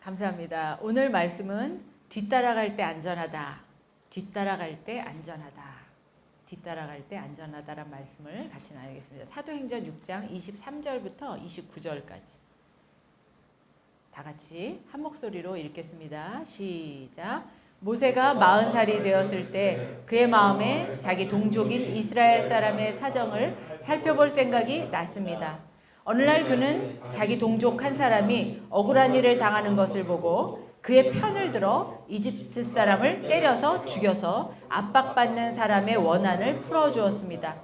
감사합니다. 오늘 말씀은 뒤따라갈 때 안전하다. 뒤따라갈 때 안전하다. 뒤따라갈 때 안전하다라는 말씀을 같이 나누겠습니다. 사도행전 6장 23절부터 29절까지. 다 같이 한 목소리로 읽겠습니다. 시작. 모세가 40살이 되었을 때 그의 마음에 자기 동족인 이스라엘 사람의 사정을 살펴볼 생각이 났습니다. 어느 날 그는 자기 동족 한 사람이 억울한 일을 당하는 것을 보고 그의 편을 들어 이집트 사람을 때려서 죽여서 압박받는 사람의 원한을 풀어주었습니다.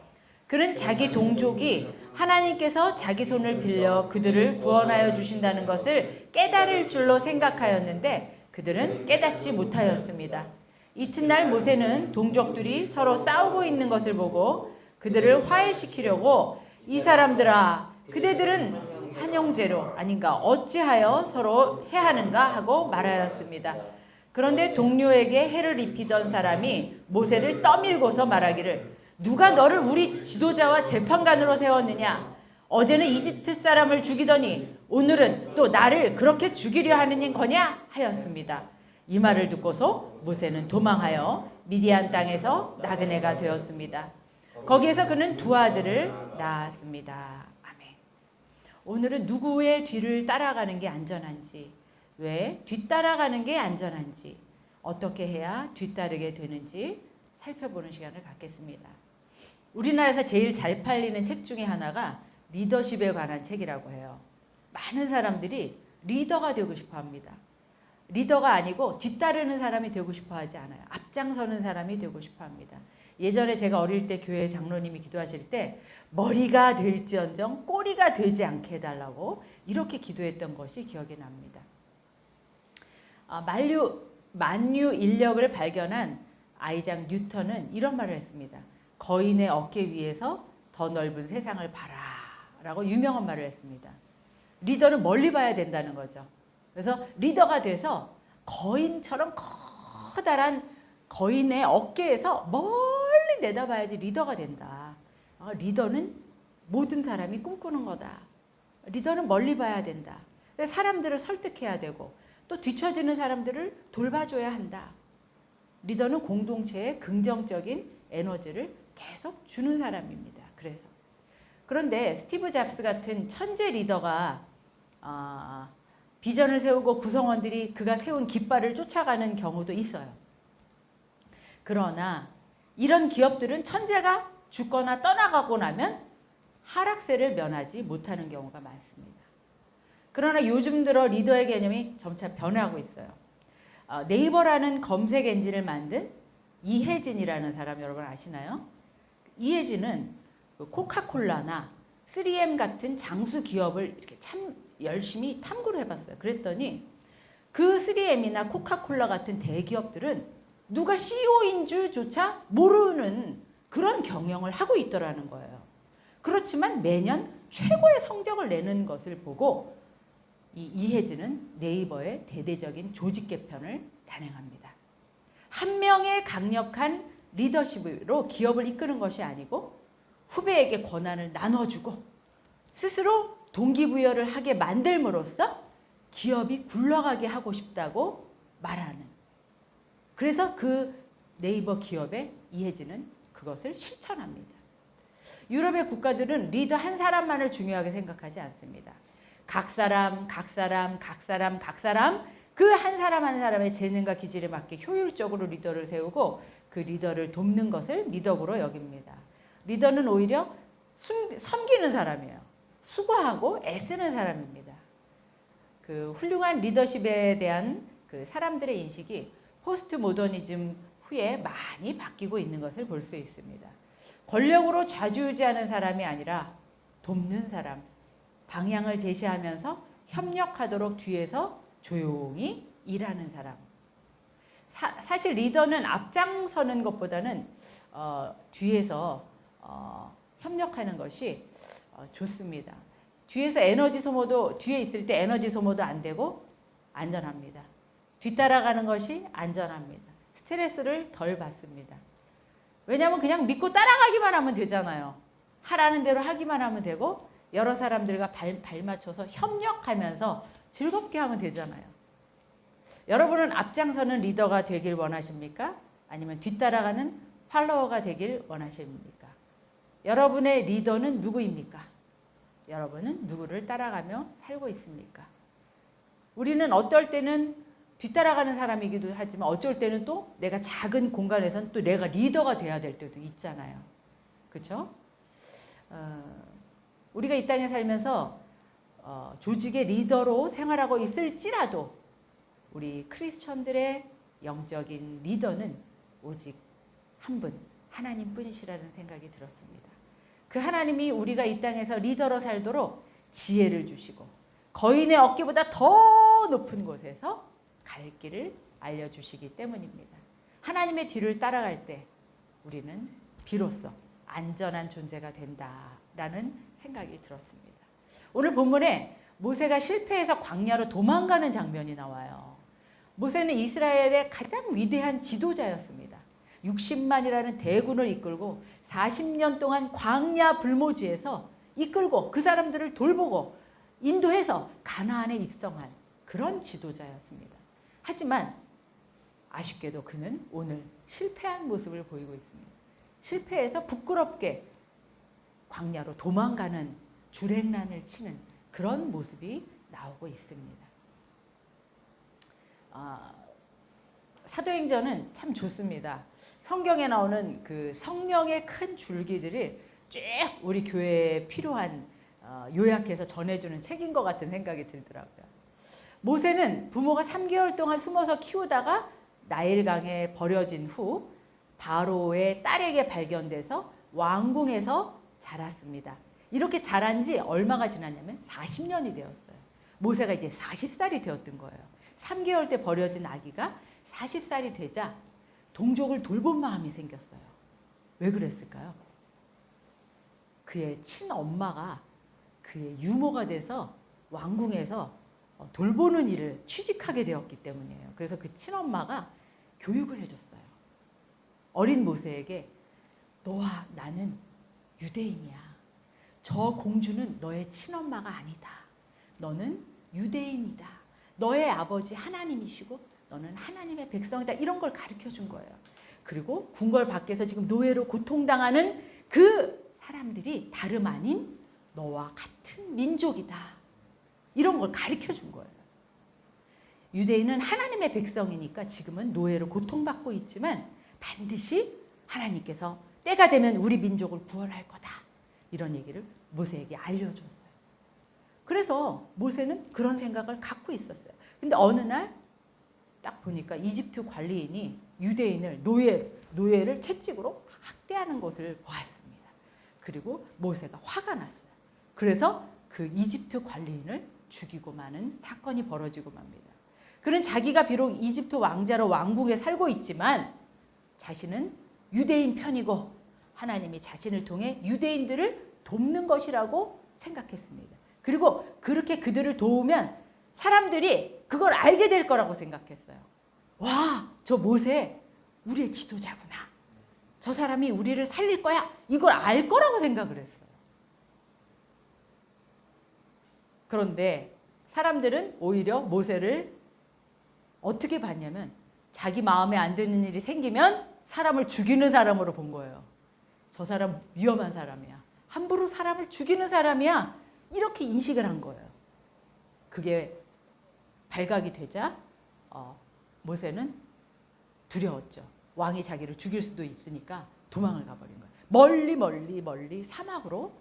그는 자기 동족이 하나님께서 자기 손을 빌려 그들을 구원하여 주신다는 것을 깨달을 줄로 생각하였는데 그들은 깨닫지 못하였습니다. 이튿날 모세는 동족들이 서로 싸우고 있는 것을 보고 그들을 화해시키려고 이 사람들아 그대들은 한 형제로 아닌가 어찌하여 서로 해하는가 하고 말하였습니다. 그런데 동료에게 해를 입히던 사람이 모세를 떠밀고서 말하기를 누가 너를 우리 지도자와 재판관으로 세웠느냐? 어제는 이집트 사람을 죽이더니 오늘은 또 나를 그렇게 죽이려 하는 거냐? 하였습니다. 이 말을 듣고서 모세는 도망하여 미디안 땅에서 나그네가 되었습니다. 거기에서 그는 두 아들을 낳았습니다. 아멘. 오늘은 누구의 뒤를 따라가는 게 안전한지, 왜 뒤따라가는 게 안전한지, 어떻게 해야 뒤따르게 되는지 살펴보는 시간을 갖겠습니다. 우리나라에서 제일 잘 팔리는 책 중에 하나가 리더십에 관한 책이라고 해요. 많은 사람들이 리더가 되고 싶어 합니다. 리더가 아니고 뒤따르는 사람이 되고 싶어 하지 않아요. 앞장서는 사람이 되고 싶어 합니다. 예전에 제가 어릴 때 교회 장로님이 기도하실 때 머리가 될지언정 꼬리가 되지 않게 해달라고 이렇게 기도했던 것이 기억이 납니다. 만유 인력을 발견한 아이작 뉴턴은 이런 말을 했습니다. 거인의 어깨 위에서 더 넓은 세상을 봐라 라고 유명한 말을 했습니다. 리더는 멀리 봐야 된다는 거죠. 그래서 리더가 돼서 거인처럼 커다란 거인의 어깨에서 멀리 내다봐야지 리더가 된다. 리더는 모든 사람이 꿈꾸는 거다. 리더는 멀리 봐야 된다. 사람들을 설득해야 되고 또 뒤처지는 사람들을 돌봐줘야 한다. 리더는 공동체에 긍정적인 에너지를 계속 주는 사람입니다. 그런데 스티브 잡스 같은 천재 리더가 비전을 세우고 구성원들이 그가 세운 깃발을 쫓아가는 경우도 있어요. 그러나 이런 기업들은 천재가 죽거나 떠나가고 나면 하락세를 면하지 못하는 경우가 많습니다. 그러나 요즘 들어 리더의 개념이 점차 변하고 있어요. 네이버라는 검색 엔진을 만든 이혜진이라는 사람 여러분 아시나요? 이혜진은 코카콜라나 3M 같은 장수 기업을 이렇게 참 열심히 탐구를 해봤어요. 그랬더니 그 3M이나 코카콜라 같은 대기업들은 누가 CEO인 줄조차 모르는 그런 경영을 하고 있더라는 거예요. 그렇지만 매년 최고의 성적을 내는 것을 보고 이혜진은 네이버의 대대적인 조직 개편을 단행합니다. 한 명의 강력한 리더십으로 기업을 이끄는 것이 아니고 후배에게 권한을 나눠주고 스스로 동기부여를 하게 만들므로써 기업이 굴러가게 하고 싶다고 말하는. 그래서 그 네이버 기업의 이혜진은 그것을 실천합니다. 유럽의 국가들은 리더 한 사람만을 중요하게 생각하지 않습니다. 각 사람 그 한 사람 한 사람의 재능과 기질에 맞게 효율적으로 리더를 세우고 그 리더를 돕는 것을 리더로 여깁니다. 리더는 오히려 섬기는 사람이에요. 수고하고 애쓰는 사람입니다. 그 훌륭한 리더십에 대한 그 사람들의 인식이 포스트 모더니즘 후에 많이 바뀌고 있는 것을 볼 수 있습니다. 권력으로 좌지우지하는 사람이 아니라 돕는 사람, 방향을 제시하면서 협력하도록 뒤에서 조용히 일하는 사람. 사실 리더는 앞장서는 것보다는 뒤에서 협력하는 것이 좋습니다. 뒤에 있을 때 에너지 소모도 안 되고 안전합니다. 뒤따라가는 것이 안전합니다. 스트레스를 덜 받습니다. 왜냐하면 그냥 믿고 따라가기만 하면 되잖아요. 하라는 대로 하기만 하면 되고 여러 사람들과 발 맞춰서 협력하면서 즐겁게 하면 되잖아요. 여러분은 앞장서는 리더가 되길 원하십니까? 아니면 뒤따라가는 팔로워가 되길 원하십니까? 여러분의 리더는 누구입니까? 여러분은 누구를 따라가며 살고 있습니까? 우리는 어떨 때는 뒤따라가는 사람이기도 하지만 어쩔 때는 또 내가 작은 공간에서는 또 내가 리더가 돼야 될 때도 있잖아요. 그렇죠? 우리가 이 땅에 살면서 조직의 리더로 생활하고 있을지라도 우리 크리스천들의 영적인 리더는 오직 한 분, 하나님뿐이시라는 생각이 들었습니다. 그 하나님이 우리가 이 땅에서 리더로 살도록 지혜를 주시고 거인의 어깨보다 더 높은 곳에서 갈 길을 알려주시기 때문입니다. 하나님의 뒤를 따라갈 때 우리는 비로소 안전한 존재가 된다라는 생각이 들었습니다. 오늘 본문에 모세가 실패해서 광야로 도망가는 장면이 나와요. 모세는 이스라엘의 가장 위대한 지도자였습니다. 60만이라는 대군을 이끌고 40년 동안 광야 불모지에서 이끌고 그 사람들을 돌보고 인도해서 가나안에 입성한 그런 지도자였습니다. 하지만 아쉽게도 그는 오늘 실패한 모습을 보이고 있습니다. 실패해서 부끄럽게 광야로 도망가는 주랭란을 치는 그런 모습이 나오고 있습니다. 사도행전은 참 좋습니다. 성경에 나오는 그 성령의 큰 줄기들을 쭉 우리 교회에 필요한 요약해서 전해주는 책인 것 같은 생각이 들더라고요. 모세는 부모가 3개월 동안 숨어서 키우다가 나일강에 버려진 후 바로의 딸에게 발견돼서 왕궁에서 자랐습니다. 이렇게 자란 지 얼마가 지났냐면 40년이 되었어요. 모세가 이제 40살이 되었던 거예요. 3개월 때 버려진 아기가 40살이 되자 동족을 돌본 마음이 생겼어요. 왜 그랬을까요? 그의 친엄마가 그의 유모가 돼서 왕궁에서 돌보는 일을 취직하게 되었기 때문이에요. 그래서 그 친엄마가 교육을 해줬어요. 어린 모세에게 너와 나는 유대인이야. 저 공주는 너의 친엄마가 아니다. 너는 유대인이다. 너의 아버지 하나님이시고 너는 하나님의 백성이다. 이런 걸 가르쳐 준 거예요. 그리고 궁궐 밖에서 지금 노예로 고통당하는 그 사람들이 다름 아닌 너와 같은 민족이다. 이런 걸 가르쳐 준 거예요. 유대인은 하나님의 백성이니까 지금은 노예로 고통받고 있지만 반드시 하나님께서 때가 되면 우리 민족을 구원할 거다. 이런 얘기를 모세에게 알려줬어요. 그래서 모세는 그런 생각을 갖고 있었어요. 근데 어느 날 딱 보니까 이집트 관리인이 유대인을 노예를 채찍으로 학대하는 것을 보았습니다. 그리고 모세가 화가 났어요. 그래서 그 이집트 관리인을 죽이고 마는 사건이 벌어지고 맙니다. 그는 자기가 비록 이집트 왕자로 왕궁에 살고 있지만 자신은 유대인 편이고 하나님이 자신을 통해 유대인들을 돕는 것이라고 생각했습니다. 그리고 그렇게 그들을 도우면 사람들이 그걸 알게 될 거라고 생각했어요. 와, 저 모세 우리의 지도자구나. 저 사람이 우리를 살릴 거야. 이걸 알 거라고 생각을 했어요. 그런데 사람들은 오히려 모세를 어떻게 봤냐면 자기 마음에 안 드는 일이 생기면 사람을 죽이는 사람으로 본 거예요. 저 사람 위험한 사람이야. 함부로 사람을 죽이는 사람이야. 이렇게 인식을 한 거예요. 그게 발각이 되자 모세는 두려웠죠. 왕이 자기를 죽일 수도 있으니까 도망을 가버린 거예요. 멀리 사막으로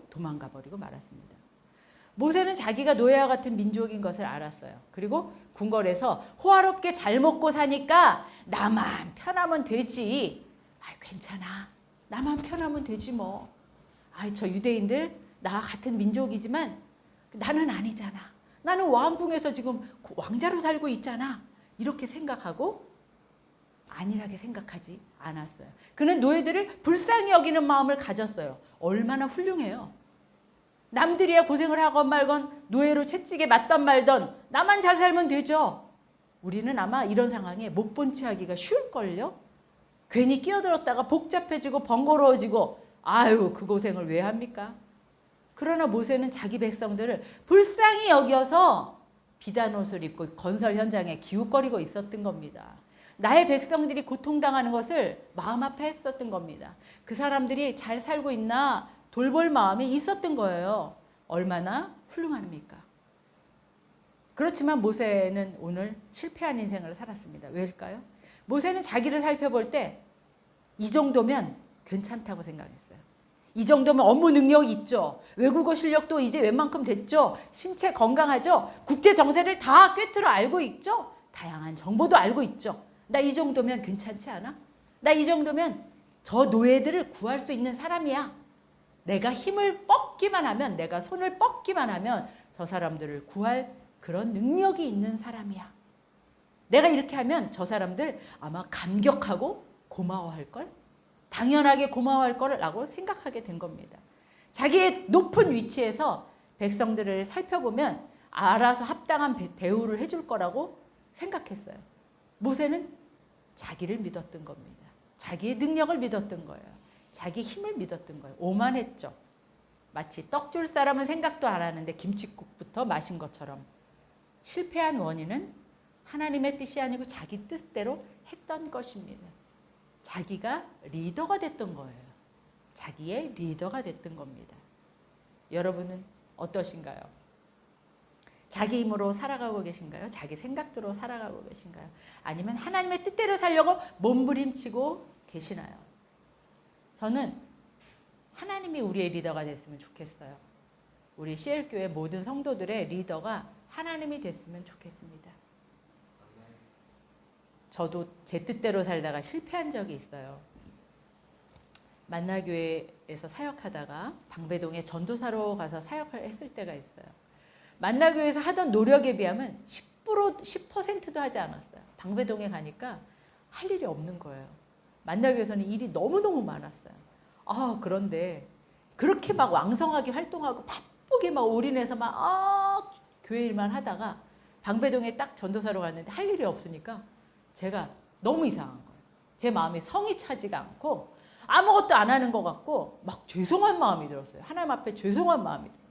도망가 버리고 말았습니다. 모세는 자기가 노예와 같은 민족인 것을 알았어요. 그리고 궁궐에서 호화롭게 잘 먹고 사니까 나만 편하면 되지. 괜찮아. 나만 편하면 되지 뭐. 저 유대인들 나와 같은 민족이지만 나는 아니잖아. 나는 왕궁에서 지금 왕자로 살고 있잖아. 이렇게 생각하고 안일하게 생각하지 않았어요. 그는 노예들을 불쌍히 여기는 마음을 가졌어요. 얼마나 훌륭해요. 남들이야 고생을 하건 말건 노예로 채찍에 맞던 말던 나만 잘 살면 되죠. 우리는 아마 이런 상황에 못 본 채 하기가 쉬울걸요. 괜히 끼어들었다가 복잡해지고 번거로워지고 그 고생을 왜 합니까? 그러나 모세는 자기 백성들을 불쌍히 여겨서 비단 옷을 입고 건설 현장에 기웃거리고 있었던 겁니다. 나의 백성들이 고통당하는 것을 마음 아파 했었던 겁니다. 그 사람들이 잘 살고 있나 돌볼 마음이 있었던 거예요. 얼마나 훌륭합니까? 그렇지만 모세는 오늘 실패한 인생을 살았습니다. 왜일까요? 모세는 자기를 살펴볼 때 이 정도면 괜찮다고 생각했어요. 이 정도면 업무 능력이 있죠. 외국어 실력도 이제 웬만큼 됐죠. 신체 건강하죠. 국제 정세를 다 꿰뚫어 알고 있죠. 다양한 정보도 알고 있죠. 나 이 정도면 괜찮지 않아? 나 이 정도면 저 노예들을 구할 수 있는 사람이야. 내가 힘을 뻗기만 하면, 내가 손을 뻗기만 하면 저 사람들을 구할 그런 능력이 있는 사람이야. 내가 이렇게 하면 저 사람들 아마 감격하고 고마워할걸? 당연하게 고마워할 거라고 생각하게 된 겁니다. 자기의 높은 위치에서 백성들을 살펴보면 알아서 합당한 대우를 해줄 거라고 생각했어요. 모세는 자기를 믿었던 겁니다. 자기의 능력을 믿었던 거예요. 자기 힘을 믿었던 거예요. 오만했죠. 마치 떡 줄 사람은 생각도 안 하는데 김칫국부터 마신 것처럼. 실패한 원인은 하나님의 뜻이 아니고 자기 뜻대로 했던 것입니다. 자기가 리더가 됐던 거예요. 자기의 리더가 됐던 겁니다. 여러분은 어떠신가요? 자기 힘으로 살아가고 계신가요? 자기 생각대로 살아가고 계신가요? 아니면 하나님의 뜻대로 살려고 몸부림치고 계시나요? 저는 하나님이 우리의 리더가 됐으면 좋겠어요. 우리 CL교회 모든 성도들의 리더가 하나님이 됐으면 좋겠습니다. 저도 제 뜻대로 살다가 실패한 적이 있어요. 만나교회에서 사역하다가 방배동에 전도사로 가서 사역을 했을 때가 있어요. 만나교회에서 하던 노력에 비하면 10%도 하지 않았어요. 방배동에 가니까 할 일이 없는 거예요. 만나교회에서는 일이 너무너무 많았어요. 그런데 그렇게 막 왕성하게 활동하고 바쁘게 막 올인해서 막 교회 일만 하다가 방배동에 딱 전도사로 갔는데 할 일이 없으니까 제가 너무 이상한 거예요. 제 마음이 성이 차지가 않고 아무것도 안 하는 것 같고 막 죄송한 마음이 들었어요. 하나님 앞에 죄송한 마음이 들었어요.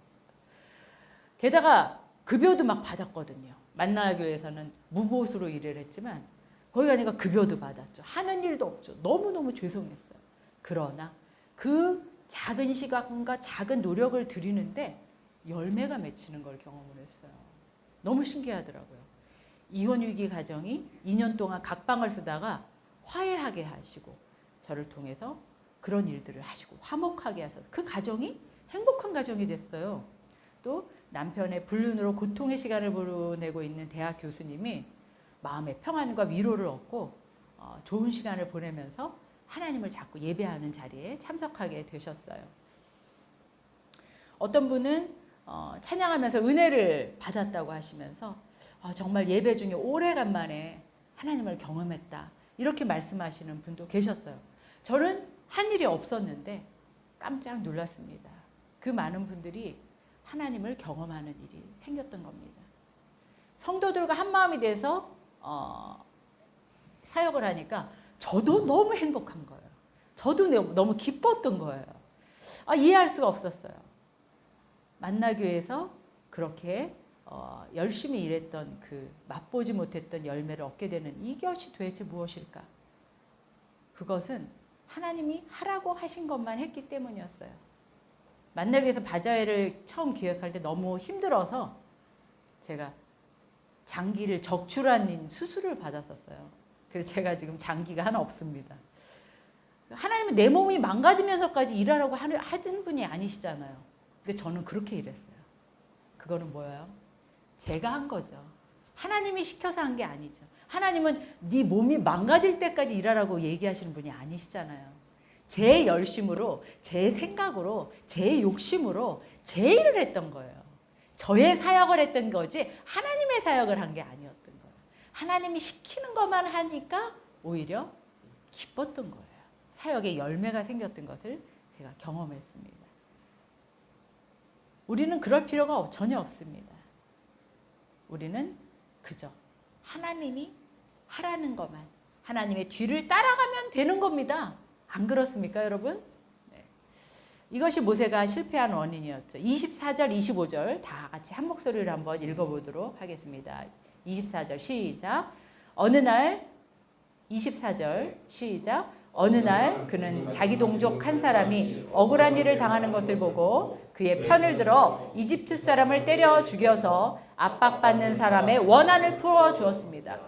게다가 급여도 막 받았거든요. 만나교회에서는 무보수로 일을 했지만 거기 가니까 급여도 받았죠. 하는 일도 없죠. 너무너무 죄송했어요. 그러나 그 작은 시간과 작은 노력을 들이는데 열매가 맺히는 걸 경험을 했어요. 너무 신기하더라고요. 이혼위기 가정이 2년 동안 각방을 쓰다가 화해하게 하시고 저를 통해서 그런 일들을 하시고 화목하게 하셔서 그 가정이 행복한 가정이 됐어요. 또 남편의 불륜으로 고통의 시간을 보내고 있는 대학 교수님이 마음의 평안과 위로를 얻고 좋은 시간을 보내면서 하나님을 자꾸 예배하는 자리에 참석하게 되셨어요. 어떤 분은 찬양하면서 은혜를 받았다고 하시면서 정말 예배 중에 오래간만에 하나님을 경험했다. 이렇게 말씀하시는 분도 계셨어요. 저는 한 일이 없었는데 깜짝 놀랐습니다. 그 많은 분들이 하나님을 경험하는 일이 생겼던 겁니다. 성도들과 한 마음이 돼서 사역을 하니까 저도 너무 행복한 거예요. 저도 너무 기뻤던 거예요. 이해할 수가 없었어요. 만나교회에서 그렇게 열심히 일했던 그 맛보지 못했던 열매를 얻게 되는 이것이 도대체 무엇일까? 그것은 하나님이 하라고 하신 것만 했기 때문이었어요. 만나교회에서 바자회를 처음 기획할 때 너무 힘들어서 제가 장기를 적출한 수술을 받았었어요. 그래서 제가 지금 장기가 하나 없습니다. 하나님은 내 몸이 망가지면서까지 일하라고 하는 분이 아니시잖아요. 근데 저는 그렇게 일했어요. 그거는 뭐예요? 제가 한 거죠. 하나님이 시켜서 한 게 아니죠. 하나님은 네 몸이 망가질 때까지 일하라고 얘기하시는 분이 아니시잖아요. 제 열심으로, 제 생각으로, 제 욕심으로 제 일을 했던 거예요. 저의 사역을 했던 거지 하나님의 사역을 한 게 아니었던 거예요. 하나님이 시키는 것만 하니까 오히려 기뻤던 거예요. 사역에 열매가 생겼던 것을 제가 경험했습니다. 우리는 그럴 필요가 전혀 없습니다. 우리는 그저 하나님이 하라는 것만, 하나님의 뒤를 따라가면 되는 겁니다. 안 그렇습니까, 여러분? 네. 이것이 모세가 실패한 원인이었죠. 24절, 25절 다 같이 한 목소리로 한번 읽어보도록 하겠습니다. 24절 시작. 어느 날 24절 시작. 어느 날 그는 자기 동족 한 사람이 억울한 일을 당하는 것을 보고 그의 편을 들어 이집트 사람을 때려 죽여서 압박받는 사람의 원한을 풀어 주었습니다.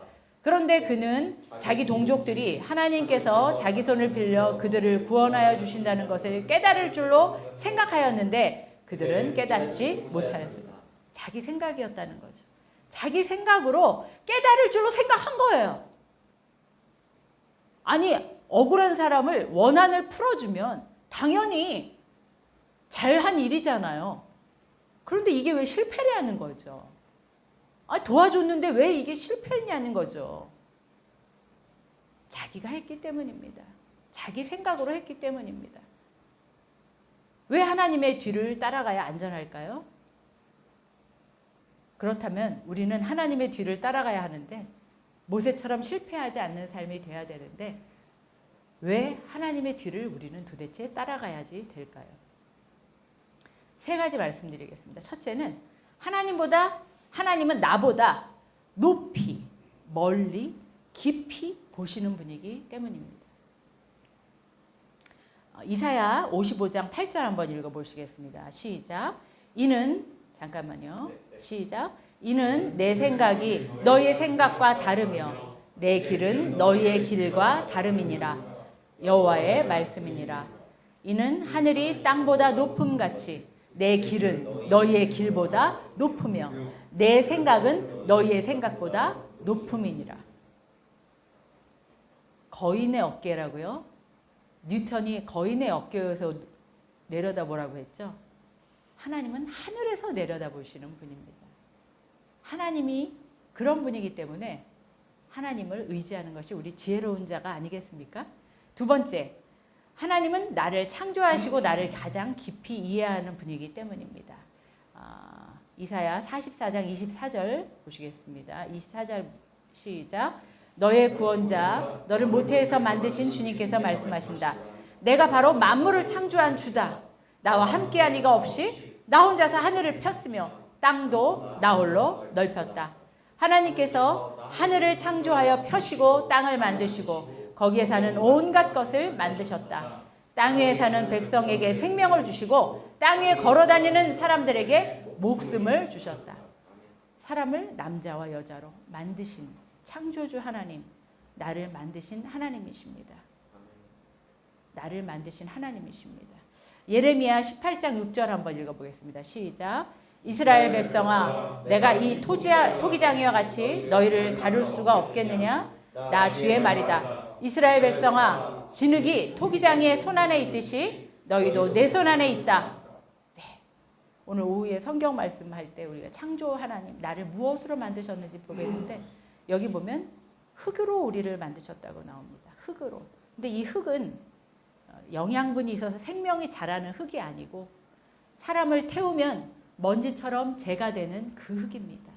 그런데 그는 자기 동족들이 하나님께서 자기 손을 빌려 그들을 구원하여 주신다는 것을 깨달을 줄로 생각하였는데 그들은 깨닫지 못하였습니다. 자기 생각이었다는 거죠. 자기 생각으로 깨달을 줄로 생각한 거예요. 아니, 억울한 사람을 원한을 풀어주면 당연히 잘한 일이잖아요. 그런데 이게 왜 실패를 하는 거죠? 도와줬는데 왜 이게 실패했냐는 거죠. 자기가 했기 때문입니다. 자기 생각으로 했기 때문입니다. 왜 하나님의 뒤를 따라가야 안전할까요? 그렇다면 우리는 하나님의 뒤를 따라가야 하는데 모세처럼 실패하지 않는 삶이 돼야 되는데 왜 하나님의 뒤를 우리는 도대체 따라가야지 될까요? 세 가지 말씀드리겠습니다. 첫째는 하나님은 나보다 높이, 멀리, 깊이 보시는 분이기 때문입니다. 이사야 55장 8절 한번 읽어보시겠습니다. 시작. 시작. 이는 내 생각이 너희의 생각과 다르며 내 길은 너희의 길과 다름이니라. 여호와의 말씀이니라. 이는 하늘이 땅보다 높음같이 내 길은 너희의 길보다 높으며 내 생각은 너희의 생각보다 높음이니라. 거인의 어깨라고요? 뉴턴이 거인의 어깨에서 내려다보라고 했죠? 하나님은 하늘에서 내려다보시는 분입니다. 하나님이 그런 분이기 때문에 하나님을 의지하는 것이 우리 지혜로운 자가 아니겠습니까? 두 번째, 하나님은 나를 창조하시고 나를 가장 깊이 이해하는 분이기 때문입니다. 이사야 44장 24절 보시겠습니다. 24절 시작. 너의 구원자, 너를 모태에서 만드신 주님께서 말씀하신다. 내가 바로 만물을 창조한 주다. 나와 함께한 이가 없이 나 혼자서 하늘을 폈으며 땅도 나 홀로 넓혔다. 하나님께서 하늘을 창조하여 펴시고 땅을 만드시고 거기에 사는 온갖 것을 만드셨다. 땅 위에 사는 백성에게 생명을 주시고 땅 위에 걸어다니는 사람들에게 목숨을 주셨다. 사람을 남자와 여자로 만드신 창조주 하나님, 나를 만드신 하나님이십니다. 나를 만드신 하나님이십니다. 예레미야 18장 6절 한번 읽어보겠습니다. 시작. 이스라엘 백성아, 내가 이 토기장이와 같이 너희를 다룰 수가 없겠느냐? 나 주의 말이다. 이스라엘 백성아, 진흙이 토기장이의 손안에 있듯이 너희도 내 손안에 있다. 네. 오늘 오후에 성경 말씀할 때 우리가 창조 하나님, 나를 무엇으로 만드셨는지 보겠는데 여기 보면 흙으로 우리를 만드셨다고 나옵니다. 흙으로. 근데 이 흙은 영양분이 있어서 생명이 자라는 흙이 아니고 사람을 태우면 먼지처럼 재가 되는 그 흙입니다.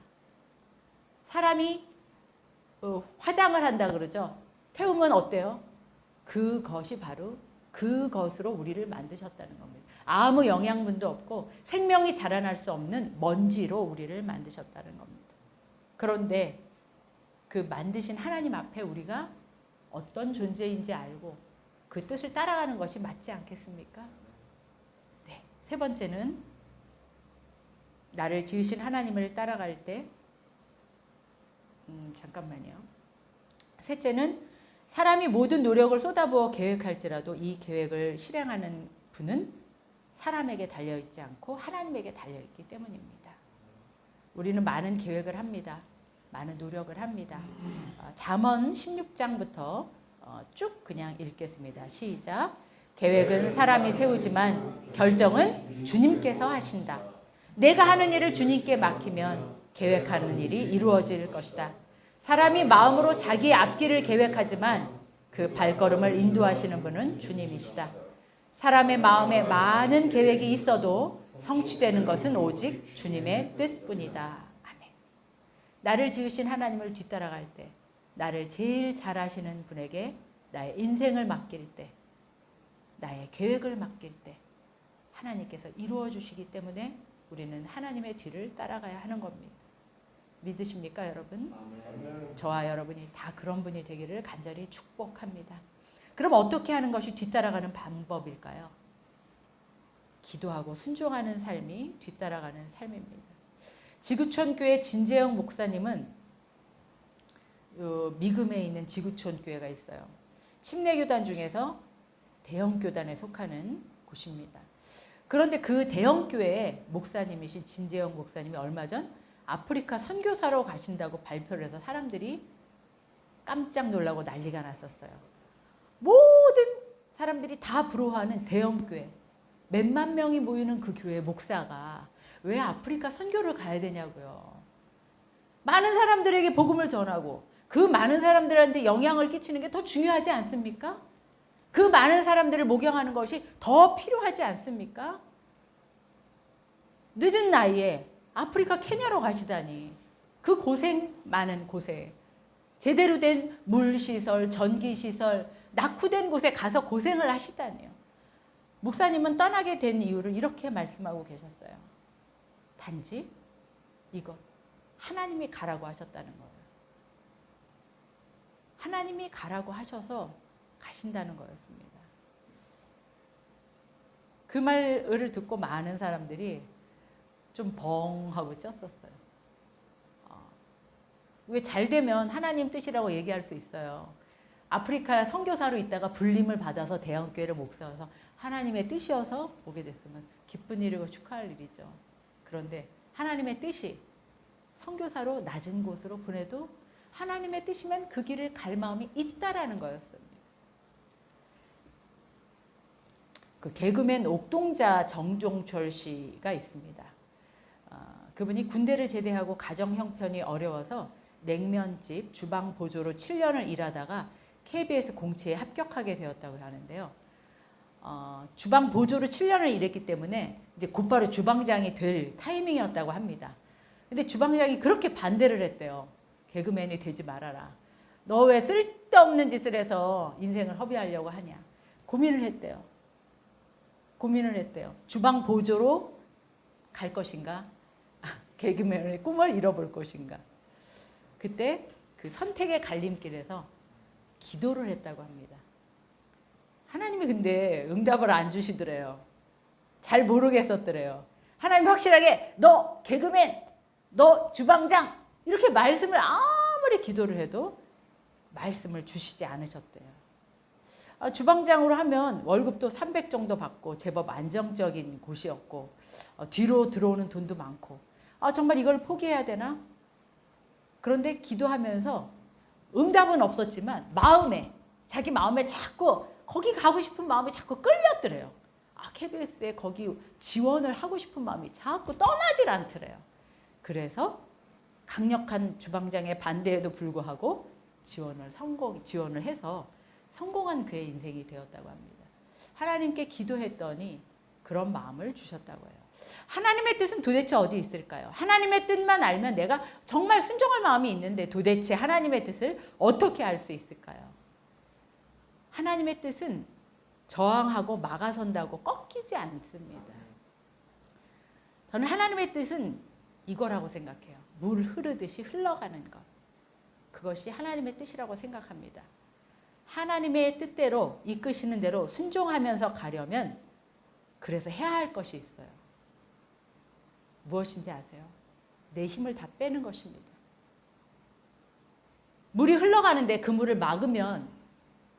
사람이 화장을 한다 그러죠. 태우면 어때요? 그것이 바로 그것으로 우리를 만드셨다는 겁니다. 아무 영양분도 없고 생명이 자라날 수 없는 먼지로 우리를 만드셨다는 겁니다. 그런데 그 만드신 하나님 앞에 우리가 어떤 존재인지 알고 그 뜻을 따라가는 것이 맞지 않겠습니까? 네. 세 번째는 나를 지으신 하나님을 따라갈 때 잠깐만요. 셋째는 사람이 모든 노력을 쏟아부어 계획할지라도 이 계획을 실행하는 분은 사람에게 달려있지 않고 하나님에게 달려있기 때문입니다. 우리는 많은 계획을 합니다. 많은 노력을 합니다. 잠언 16장부터 쭉 그냥 읽겠습니다. 시작. 계획은 사람이 세우지만 결정은 주님께서 하신다. 내가 하는 일을 주님께 맡기면 계획하는 일이 이루어질 것이다. 사람이 마음으로 자기의 앞길을 계획하지만 그 발걸음을 인도하시는 분은 주님이시다. 사람의 마음에 많은 계획이 있어도 성취되는 것은 오직 주님의 뜻뿐이다. 아멘. 나를 지으신 하나님을 뒤따라갈 때, 나를 제일 잘 아시는 분에게 나의 인생을 맡길 때, 나의 계획을 맡길 때 하나님께서 이루어 주시기 때문에 우리는 하나님의 뒤를 따라가야 하는 겁니다. 믿으십니까, 여러분? 저와 여러분이 다 그런 분이 되기를 간절히 축복합니다. 그럼 어떻게 하는 것이 뒤따라가는 방법일까요? 기도하고 순종하는 삶이 뒤따라가는 삶입니다. 지구촌 교회 진재영 목사님은 미금에 있는 지구촌 교회가 있어요. 침례교단 중에서 대형 교단에 속하는 곳입니다. 그런데 그 대형 교회의 목사님이신 진재영 목사님이 얼마 전 아프리카 선교사로 가신다고 발표를 해서 사람들이 깜짝 놀라고 난리가 났었어요. 모든 사람들이 다 부러워하는 대형 교회, 몇만 명이 모이는 그 교회 목사가 왜 아프리카 선교를 가야 되냐고요. 많은 사람들에게 복음을 전하고 그 많은 사람들한테 영향을 끼치는 게 더 중요하지 않습니까? 그 많은 사람들을 목양하는 것이 더 필요하지 않습니까? 늦은 나이에 아프리카 케냐로 가시다니, 그 고생 많은 곳에 제대로 된 물시설, 전기시설, 낙후된 곳에 가서 고생을 하시다니요. 목사님은 떠나게 된 이유를 이렇게 말씀하고 계셨어요. 단지 이것, 하나님이 가라고 하셨다는 거예요. 하나님이 가라고 하셔서 가신다는 거였습니다. 그 말을 듣고 많은 사람들이 좀 벙하고 쪘었어요. 왜 잘 되면 하나님 뜻이라고 얘기할 수 있어요. 아프리카 선교사로 있다가 불림을 받아서 대형교회를 목사여서 하나님의 뜻이어서 오게 됐으면 기쁜 일이고 축하할 일이죠. 그런데 하나님의 뜻이 선교사로 낮은 곳으로 보내도 하나님의 뜻이면 그 길을 갈 마음이 있다라는 거였습니다. 그 개그맨 옥동자 정종철 씨가 있습니다. 그분이 군대를 제대하고 가정 형편이 어려워서 냉면집 주방 보조로 7년을 일하다가 KBS 공채에 합격하게 되었다고 하는데요. 주방 보조로 7년을 일했기 때문에 이제 곧바로 주방장이 될 타이밍이었다고 합니다. 근데 주방장이 그렇게 반대를 했대요. 개그맨이 되지 말아라. 너 왜 쓸데없는 짓을 해서 인생을 허비하려고 하냐. 고민을 했대요. 주방 보조로 갈 것인가? 개그맨의 꿈을 잃어볼 것인가? 그때 그 선택의 갈림길에서 기도를 했다고 합니다. 하나님이 근데 응답을 안 주시더래요. 잘 모르겠었더래요. 하나님이 확실하게 너 개그맨, 너 주방장 이렇게 말씀을 아무리 기도를 해도 말씀을 주시지 않으셨대요. 주방장으로 하면 월급도 300 정도 받고 제법 안정적인 곳이었고 뒤로 들어오는 돈도 많고 정말 이걸 포기해야 되나? 그런데 기도하면서 응답은 없었지만 자기 마음에 자꾸 거기 가고 싶은 마음이 자꾸 끌렸더래요. KBS에 거기 지원을 하고 싶은 마음이 자꾸 떠나질 않더래요. 그래서 강력한 주방장의 반대에도 불구하고 지원을 해서 성공한 그의 인생이 되었다고 합니다. 하나님께 기도했더니 그런 마음을 주셨다고 해요. 하나님의 뜻은 도대체 어디 있을까요? 하나님의 뜻만 알면 내가 정말 순종할 마음이 있는데 도대체 하나님의 뜻을 어떻게 알 수 있을까요? 하나님의 뜻은 저항하고 막아선다고 꺾이지 않습니다. 저는 하나님의 뜻은 이거라고 생각해요. 물 흐르듯이 흘러가는 것. 그것이 하나님의 뜻이라고 생각합니다. 하나님의 뜻대로 이끄시는 대로 순종하면서 가려면 그래서 해야 할 것이 있어요. 무엇인지 아세요? 내 힘을 다 빼는 것입니다. 물이 흘러가는데 그 물을 막으면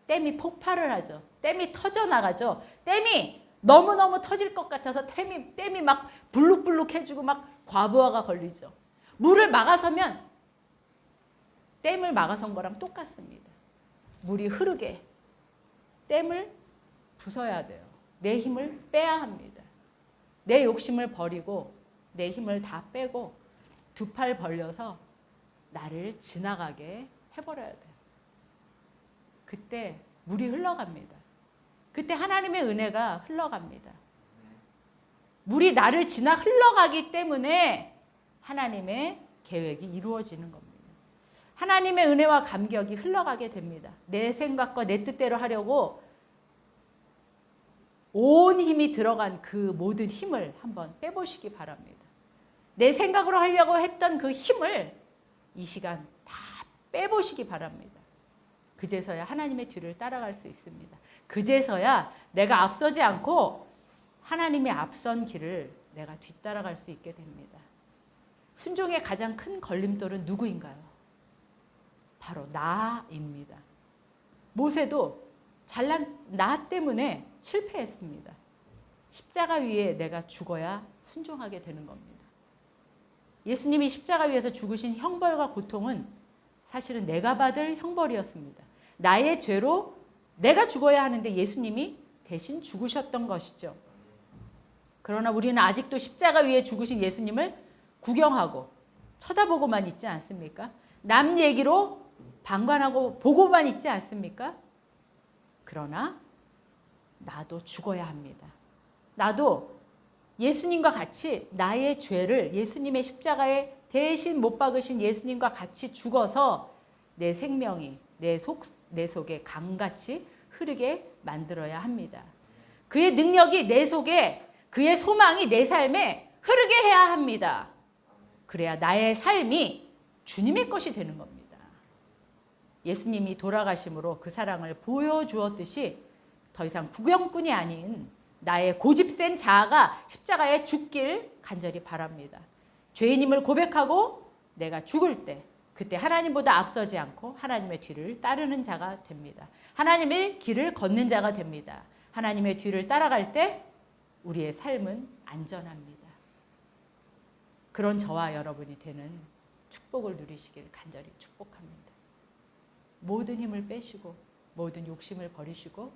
댐이 폭발을 하죠. 댐이 터져나가죠. 댐이 너무너무 터질 것 같아서 댐이 막 불룩불룩해지고 막 과부하가 걸리죠. 물을 막아서면 댐을 막아선 거랑 똑같습니다. 물이 흐르게 댐을 부숴야 돼요. 내 힘을 빼야 합니다. 내 욕심을 버리고 내 힘을 다 빼고 두 팔 벌려서 나를 지나가게 해버려야 돼요. 그때 물이 흘러갑니다. 그때 하나님의 은혜가 흘러갑니다. 물이 나를 지나 흘러가기 때문에 하나님의 계획이 이루어지는 겁니다. 하나님의 은혜와 감격이 흘러가게 됩니다. 내 생각과 내 뜻대로 하려고 온 힘이 들어간 그 모든 힘을 한번 빼보시기 바랍니다. 내 생각으로 하려고 했던 그 힘을 이 시간 다 빼보시기 바랍니다. 그제서야 하나님의 뒤를 따라갈 수 있습니다. 그제서야 내가 앞서지 않고 하나님의 앞선 길을 내가 뒤따라갈 수 있게 됩니다. 순종의 가장 큰 걸림돌은 누구인가요? 바로 나입니다. 모세도 잘난 나 때문에 실패했습니다. 십자가 위에 내가 죽어야 순종하게 되는 겁니다. 예수님이 십자가 위에서 죽으신 형벌과 고통은 사실은 내가 받을 형벌이었습니다. 나의 죄로 내가 죽어야 하는데 예수님이 대신 죽으셨던 것이죠. 그러나 우리는 아직도 십자가 위에 죽으신 예수님을 구경하고 쳐다보고만 있지 않습니까? 남 얘기로 방관하고 보고만 있지 않습니까? 그러나 나도 죽어야 합니다. 나도 예수님과 같이 나의 죄를 예수님의 십자가에 대신 못 박으신 예수님과 같이 죽어서 내 생명이 내 속에 강같이 흐르게 만들어야 합니다. 그의 능력이 내 속에, 그의 소망이 내 삶에 흐르게 해야 합니다. 그래야 나의 삶이 주님의 것이 되는 겁니다. 예수님이 돌아가심으로 그 사랑을 보여주었듯이 더 이상 구경꾼이 아닌 나의 고집센 자아가 십자가에 죽길 간절히 바랍니다. 죄인임을 고백하고 내가 죽을 때 그때 하나님보다 앞서지 않고 하나님의 뒤를 따르는 자가 됩니다. 하나님의 길을 걷는 자가 됩니다. 하나님의 뒤를 따라갈 때 우리의 삶은 안전합니다. 그런 저와 여러분이 되는 축복을 누리시길 간절히 축복합니다. 모든 힘을 빼시고 모든 욕심을 버리시고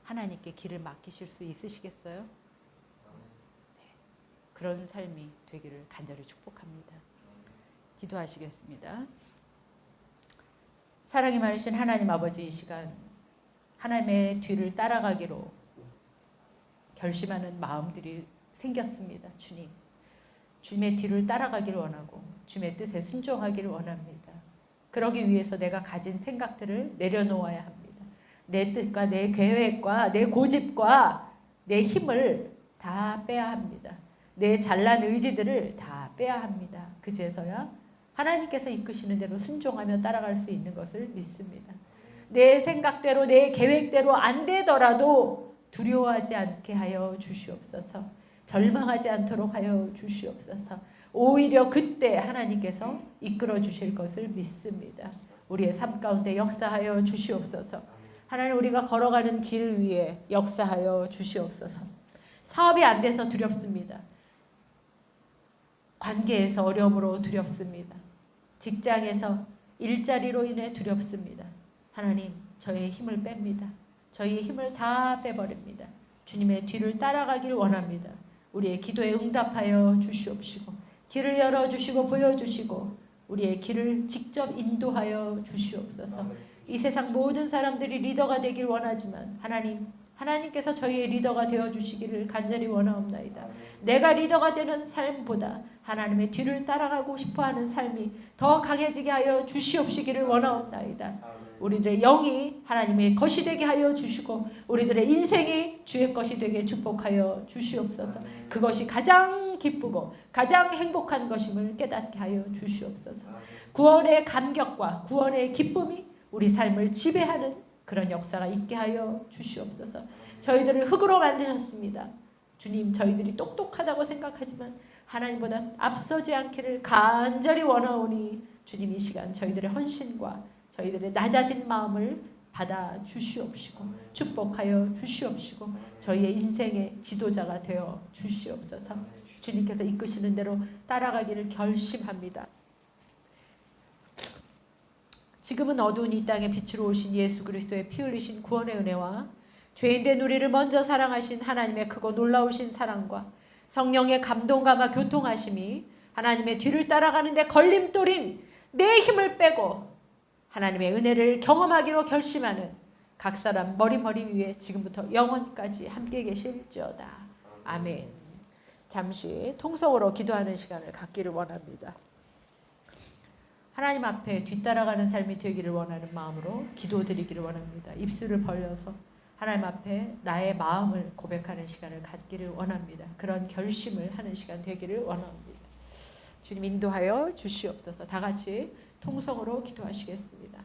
하나님께 길을 맡기실 수 있으시겠어요? 네. 그런 삶이 되기를 간절히 축복합니다. 기도하시겠습니다. 사랑이 많으신 하나님 아버지, 이 시간 하나님의 뒤를 따라가기로 결심하는 마음들이 생겼습니다. 주님, 주님의 뒤를 따라가기를 원하고 주님의 뜻에 순종하기를 원합니다. 그러기 위해서 내가 가진 생각들을 내려놓아야 합니다. 내 뜻과 내 계획과 내 고집과 내 힘을 다 빼야 합니다. 내 잘난 의지들을 다 빼야 합니다. 그제서야 하나님께서 이끄시는 대로 순종하며 따라갈 수 있는 것을 믿습니다. 내 생각대로 내 계획대로 안 되더라도 두려워하지 않게 하여 주시옵소서. 절망하지 않도록 하여 주시옵소서. 오히려 그때 하나님께서 이끌어 주실 것을 믿습니다. 우리의 삶 가운데 역사하여 주시옵소서. 하나님, 우리가 걸어가는 길 위에 역사하여 주시옵소서. 사업이 안 돼서 두렵습니다. 관계에서 어려움으로 두렵습니다. 직장에서 일자리로 인해 두렵습니다. 하나님, 저의 힘을 뺍니다. 저희의 힘을 다 빼버립니다. 주님의 뒤를 따라가길 원합니다. 우리의 기도에 응답하여 주시옵시고 길을 열어주시고 보여주시고 우리의 길을 직접 인도하여 주시옵소서. 이 세상 모든 사람들이 리더가 되길 원하지만 하나님께서 저희의 리더가 되어주시기를 간절히 원하옵나이다. 내가 리더가 되는 삶보다 하나님의 뒤를 따라가고 싶어하는 삶이 더 강해지게 하여 주시옵시기를 원하옵나이다. 우리들의 영이 하나님의 것이 되게 하여 주시고 우리들의 인생이 주의 것이 되게 축복하여 주시옵소서. 그것이 가장 기쁘고 가장 행복한 것임을 깨닫게 하여 주시옵소서. 구원의 감격과 구원의 기쁨이 우리 삶을 지배하는 그런 역사가 있게 하여 주시옵소서. 저희들을 흙으로 만드셨습니다. 주님, 저희들이 똑똑하다고 생각하지만 하나님보다 앞서지 않기를 간절히 원하오니 주님, 이 시간 저희들의 헌신과 저희들의 낮아진 마음을 받아 주시옵시고 축복하여 주시옵시고 저희의 인생의 지도자가 되어 주시옵소서. 주님께서 이끄시는 대로 따라가기를 결심합니다. 지금은 어두운 이 땅에 빛으로 오신 예수 그리스도의 피 흘리신 구원의 은혜와 죄인된 우리를 먼저 사랑하신 하나님의 크고 놀라우신 사랑과 성령의 감동감과 교통하심이 하나님의 뒤를 따라가는 데 걸림돌인 내 힘을 빼고 하나님의 은혜를 경험하기로 결심하는 각 사람 머리 위에 지금부터 영원까지 함께 계실지어다. 아멘. 잠시 통성으로 기도하는 시간을 갖기를 원합니다. 하나님 앞에 뒤따라가는 삶이 되기를 원하는 마음으로 기도드리기를 원합니다. 입술을 벌려서 하나님 앞에 나의 마음을 고백하는 시간을 갖기를 원합니다. 그런 결심을 하는 시간 되기를 원합니다. 주님 인도하여 주시옵소서. 다 같이 통성으로 기도하시겠습니다.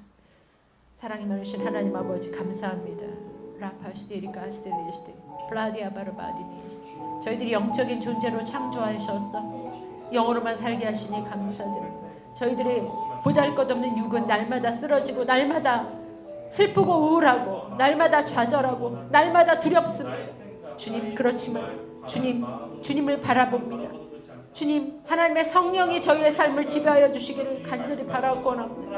사랑이 많으신 하나님 아버지 감사합니다. 라파스티리카스텔리스테 플라디아바르바디니스 저희들이 영적인 존재로 창조하셔서 영으로만 살게 하시니 감사드립니다. 저희들이 보잘것없는 육은 날마다 쓰러지고 날마다 슬프고 우울하고 날마다 좌절하고 날마다 두렵습니다. 주님 그렇지만 주님을 바라봅니다. 주님 하나님의 성령이 저희의 삶을 지배하여 주시기를 간절히 바라고 원합니다.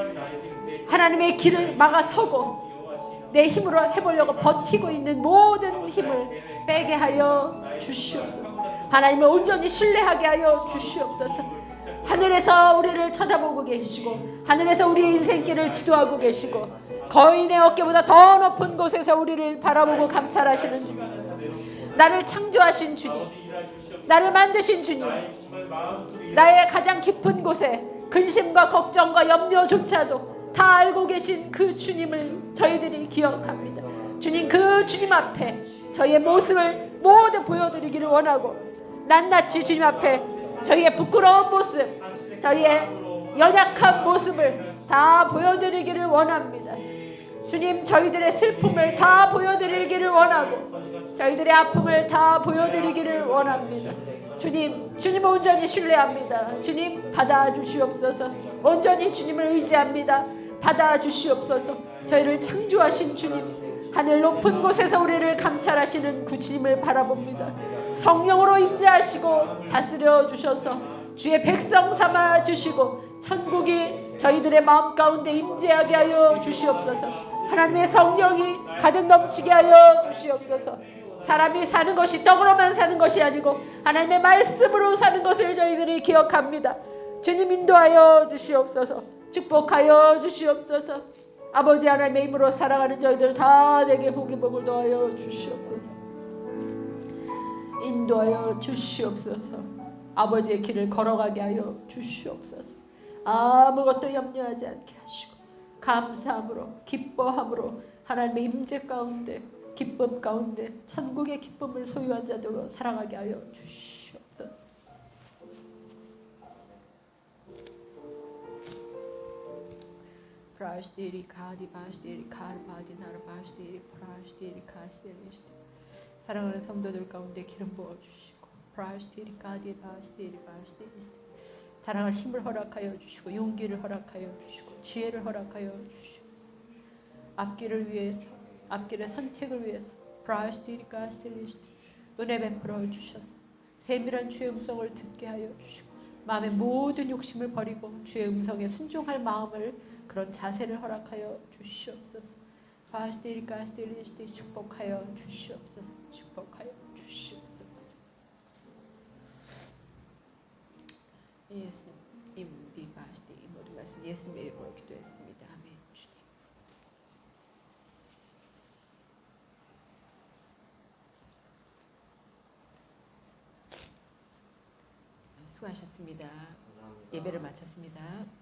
하나님의 길을 막아서고 내 힘으로 해보려고 버티고 있는 모든 힘을 빼게 하여 주시옵소서. 하나님을 온전히 신뢰하게 하여 주시옵소서. 하늘에서 우리를 쳐다보고 계시고 하늘에서 우리의 인생길을 지도하고 계시고 거인의 어깨보다 더 높은 곳에서 우리를 바라보고 감찰하시는 주님, 나를 창조하신 주님, 나를 만드신 주님, 나의 가장 깊은 곳에 근심과 걱정과 염려조차도 다 알고 계신 그 주님을 저희들이 기억합니다. 주님 그 주님 앞에 저희의 모습을 모두 보여드리기를 원하고 낱낱이 주님 앞에 저희의 부끄러운 모습, 저희의 연약한 모습을 다 보여드리기를 원합니다. 주님 저희들의 슬픔을 다 보여드리기를 원하고 저희들의 아픔을 다 보여드리기를 원합니다. 주님 온전히 신뢰합니다. 주님 받아주시옵소서. 온전히 주님을 의지합니다. 받아주시옵소서. 저희를 창조하신 주님, 하늘 높은 곳에서 우리를 감찰하시는 그 주님을 바라봅니다. 성령으로 임재하시고 다스려 주셔서 주의 백성 삼아 주시고 천국이 저희들의 마음 가운데 임재하게 하여 주시옵소서. 하나님의 성령이 가득 넘치게 하여 주시옵소서. 사람이 사는 것이 떡으로만 사는 것이 아니고 하나님의 말씀으로 사는 것을 저희들이 기억합니다. 주님 인도하여 주시옵소서. 축복하여 주시옵소서. 아버지 하나님의 힘으로 살아가는 저희들 다 내게 복이 복을 더하여 주시옵소서. 인도하여 주시옵소서. 아버지의 길을 걸어가게 하여 주시옵소서. 아무것도 염려하지 않게 하시고 감사함으로 기뻐함으로 하나님의 임재 가운데 기쁨 가운데 천국의 기쁨을 소유한 자들로 살아가게 하여 주시옵소서. 프라스티리 카디 바스티리 카르바디 나르바스티리 프라스티리 카스텔리스트 사랑하는 성도들 가운데 기름 부어 주시고 프라스티리 카디 바스티리 바스티리스트 사랑할 힘을 허락하여 주시고 용기를 허락하여 주시고 지혜를 허락하여 주시고 앞길을 위해서 앞길의 선택을 위해서 프라스티리카 스텔리스트 은혜 베풀어 주셔서 세밀한 주의 음성을 듣게 하여 주시고 마음의 모든 욕심을 버리고 주의 음성에 순종할 마음을 그런 자세를 허락하여 주시옵소서. 프라스티리카 스텔리스트 축복하여 주시옵소서. 축복하여 주시옵소서. 예수님 디바스티 이 모든 말씀 예수님의 이름으로 기도했습니다. 아멘. 주님. 수고하셨습니다. 예배를 마쳤습니다.